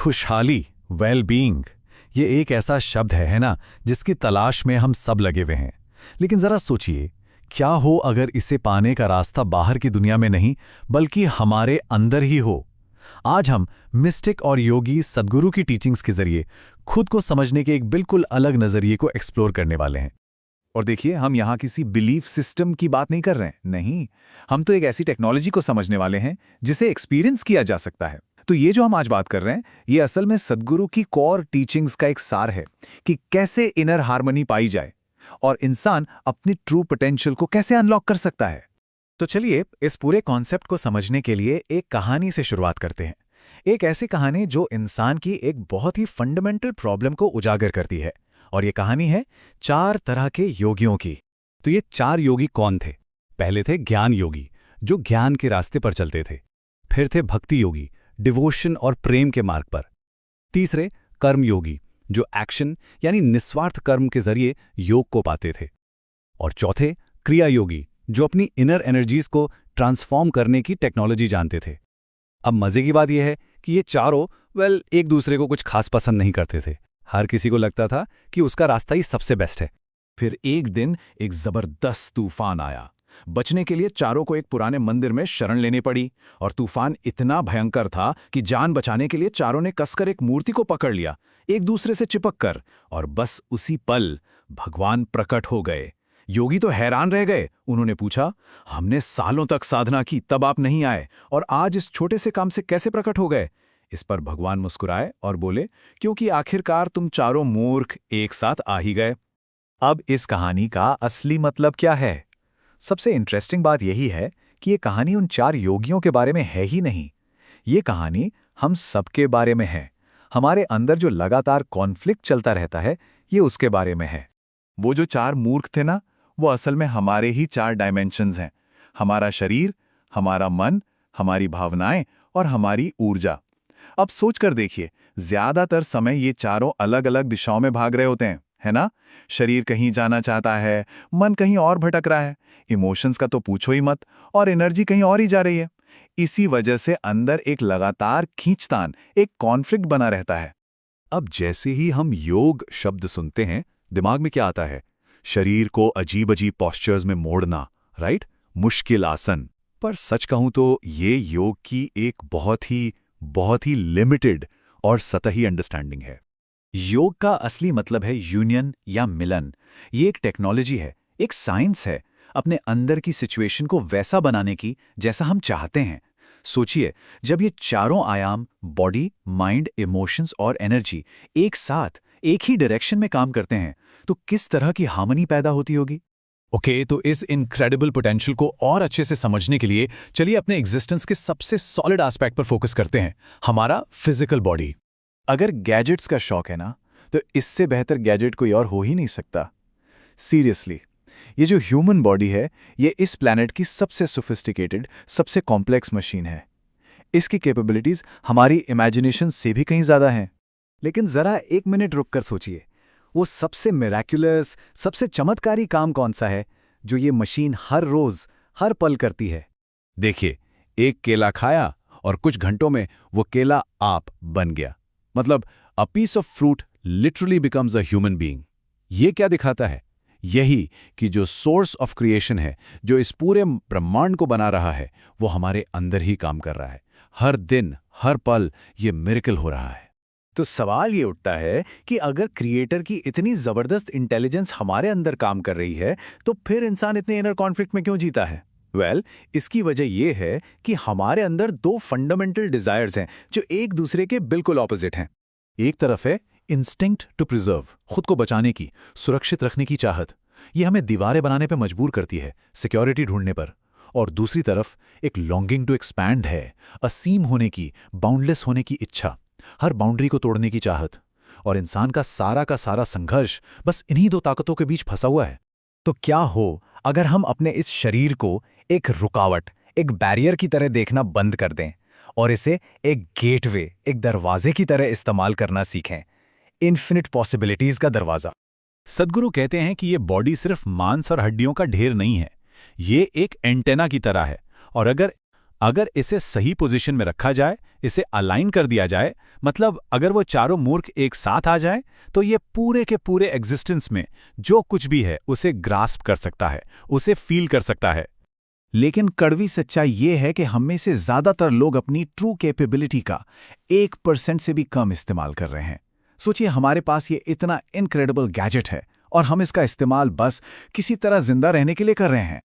खुशहाली, well being, ये एक ऐसा शब्द है ना, जिसकी तलाश में हम सब लगे हुए हैं। लेकिन जरा सोचिए, क्या हो अगर इसे पाने का रास्ता बाहर की दुनिया में नहीं बल्कि हमारे अंदर ही हो। आज हम मिस्टिक और योगी सद्गुरु की टीचिंग्स के जरिए खुद को समझने के एक बिल्कुल अलग नजरिए को एक्सप्लोर करने वाले हैं। और देखिए, हम यहाँ किसी बिलीफ सिस्टम की बात नहीं कर रहे हैं, नहीं। हम तो एक ऐसी टेक्नोलॉजी को समझने वाले हैं जिसे एक्सपीरियंस किया जा सकता है। तो ये जो हम आज बात कर रहे हैं, ये असल में सद्गुरु की कोर टीचिंग्स का एक सार है कि कैसे इनर हार्मनी पाई जाए और इंसान अपनी ट्रू पोटेंशियल को कैसे अनलॉक कर सकता है। तो चलिए इस पूरे कॉन्सेप्ट को समझने के लिए एक कहानी से शुरुआत करते हैं। एक ऐसी कहानी जो इंसान की एक बहुत ही फंडामेंटल प्रॉब्लम को उजागर करती है। और ये कहानी है 4 तरह के योगियों की। तो ये 4 योगी कौन थे? पहले थे ज्ञान योगी, जो ज्ञान के रास्ते पर चलते थे। फिर थे भक्ति योगी, डिवोशन और प्रेम के मार्ग पर। तीसरे कर्म योगी, जो एक्शन यानी निस्वार्थ कर्म के जरिए योग को पाते थे। और चौथे क्रिया योगी, जो अपनी इनर एनर्जीज को ट्रांसफॉर्म करने की टेक्नोलॉजी जानते थे। अब मजे की बात यह है कि ये चारों एक दूसरे को कुछ खास पसंद नहीं करते थे। हर किसी को लगता था कि उसका रास्ता ही सबसे बेस्ट है। फिर एक दिन एक जबरदस्त तूफान आया। बचने के लिए चारों को एक पुराने मंदिर में शरण लेनी पड़ी और तूफान इतना भयंकर था कि जान बचाने के लिए चारों ने कसकर एक मूर्ति को पकड़ लिया, एक दूसरे से चिपक कर। और बस उसी पल भगवान प्रकट हो गए। योगी तो हैरान रह गए। उन्होंने पूछा, हमने सालों तक साधना की, तब आप नहीं आए, और आज इस छोटे से काम से कैसे प्रकट हो गए? इस पर भगवान मुस्कुराए और बोले, क्योंकि आखिरकार तुम चारों मूर्ख एक साथ आ ही गए। अब इस कहानी का असली मतलब क्या है? सबसे इंटरेस्टिंग बात यही है कि ये कहानी उन 4 योगियों के बारे में है ही नहीं। ये कहानी हम सबके बारे में है। हमारे अंदर जो लगातार कॉन्फ्लिक्ट चलता रहता है, ये उसके बारे में है। वो जो 4 मूर्ख थे ना, वो असल में हमारे ही 4 डायमेंशंस हैं। हमारा शरीर, हमारा मन, हमारी भावनाएं और हमारी ऊर्जा। अब सोच कर देखिए, ज्यादातर समय ये चारों अलग अलग दिशाओं में भाग रहे होते हैं, है ना? शरीर कहीं जाना चाहता है, मन कहीं और भटक रहा है, इमोशंस का तो पूछो ही मत, और एनर्जी कहीं और ही जा रही है। इसी वजह से अंदर एक लगातार खींचतान, एक कॉन्फ्लिक्ट बना रहता है। अब जैसे ही हम योग शब्द सुनते हैं, दिमाग में क्या आता है? शरीर को अजीब अजीब पॉस्चर्स में मोड़ना, राइट? मुश्किल आसन। पर सच कहूं तो ये योग की एक बहुत ही लिमिटेड और सतही अंडरस्टैंडिंग है। योग का असली मतलब है यूनियन या मिलन। ये एक टेक्नोलॉजी है, एक साइंस है, अपने अंदर की सिचुएशन को वैसा बनाने की जैसा हम चाहते हैं। सोचिए, जब ये चारों आयाम बॉडी, माइंड, इमोशंस और एनर्जी एक साथ एक ही डायरेक्शन में काम करते हैं, तो किस तरह की हार्मनी पैदा होती होगी। ओके, तो इस इनक्रेडिबल पोटेंशियल को और अच्छे से समझने के लिए चलिए अपने एग्जिस्टेंस के सबसे सॉलिड एस्पेक्ट पर फोकस करते हैं, हमारा फिजिकल बॉडी। अगर गैजेट्स का शौक है ना, तो इससे बेहतर गैजेट कोई और हो ही नहीं सकता। सीरियसली, ये जो ह्यूमन बॉडी है, ये इस प्लैनेट की सबसे सोफिस्टिकेटेड, सबसे कॉम्प्लेक्स मशीन है। इसकी कैपेबिलिटीज हमारी इमेजिनेशन से भी कहीं ज़्यादा हैं। लेकिन ज़रा एक मिनट रुककर सोचिए, वो सबसे मिरेक्युलस, सबसे चमत्कारी काम कौन सा है जो ये मशीन हर रोज, हर पल करती है? देखिए, एक केला खाया और कुछ घंटों में वो केला आप बन गया। मतलब a piece of fruit literally becomes a human being. ये क्या दिखाता है? यही कि जो सोर्स ऑफ क्रिएशन है, जो इस पूरे ब्रह्मांड को बना रहा है, वो हमारे अंदर ही काम कर रहा है। हर दिन, हर पल ये मिरेकल हो रहा है। तो सवाल ये उठता है कि अगर क्रिएटर की इतनी जबरदस्त इंटेलिजेंस हमारे अंदर काम कर रही है, तो फिर इंसान इतने इनर कॉन्फ्लिक्ट में क्यों जीता है? इसकी वजह यह है कि हमारे अंदर 2 फंडामेंटल डिजायर्स हैं जो एक दूसरे के बिल्कुल ऑपोजिट हैं। एक तरफ है इंस्टिंक्ट टू प्रिजर्व, खुद को बचाने की, सुरक्षित रखने की चाहत। ये हमें दीवारें बनाने पर मजबूर करती है, सिक्योरिटी ढूंढने पर। और दूसरी तरफ एक लॉन्गिंग टू एक्सपैंड है, असीम होने की, बाउंडलेस होने की इच्छा, हर बाउंड्री को तोड़ने की चाहत। और इंसान का सारा संघर्ष बस इन्हीं 2 ताकतों के बीच फंसा हुआ है। तो क्या हो अगर हम अपने इस शरीर को एक रुकावट, एक बैरियर की तरह देखना बंद कर दें और इसे एक गेटवे, एक दरवाजे की तरह इस्तेमाल करना सीखें? इन्फिनिट पॉसिबिलिटीज का दरवाजा। सद्गुरु कहते हैं कि ये बॉडी सिर्फ मांस और हड्डियों का ढेर नहीं है, ये एक एंटेना की तरह है। और अगर अगर इसे सही पोजीशन में रखा जाए, इसे अलाइन कर दिया जाए, मतलब अगर वो चारों मूर्ख एक साथ आ जाएं, तो ये पूरे के पूरे एग्जिस्टेंस में जो कुछ भी है उसे ग्रास्प कर सकता है, उसे फील कर सकता है। लेकिन कड़वी सच्चाई ये है कि हम में से ज्यादातर लोग अपनी ट्रू कैपेबिलिटी का 1% से भी कम इस्तेमाल कर रहे हैं। सोचिए, हमारे पास ये इतना इनक्रेडिबल गैजेट है और हम इसका इस्तेमाल बस किसी तरह जिंदा रहने के लिए कर रहे हैं।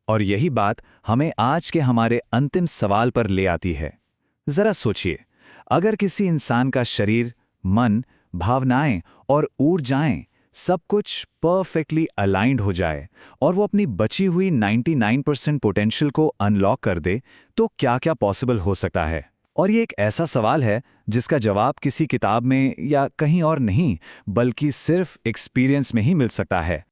और यही बात हमें आज के हमारे अंतिम सवाल पर ले आती है। जरा सोचिए, अगर किसी इंसान का शरीर, मन, भावनाएं और ऊर्जाएं सब कुछ परफेक्टली अलाइंड हो जाए और वो अपनी बची हुई 99% पोटेंशियल को अनलॉक कर दे, तो क्या क्या पॉसिबल हो सकता है? और ये एक ऐसा सवाल है जिसका जवाब किसी किताब में या कहीं और नहीं, बल्कि सिर्फ एक्सपीरियंस में ही मिल सकता है।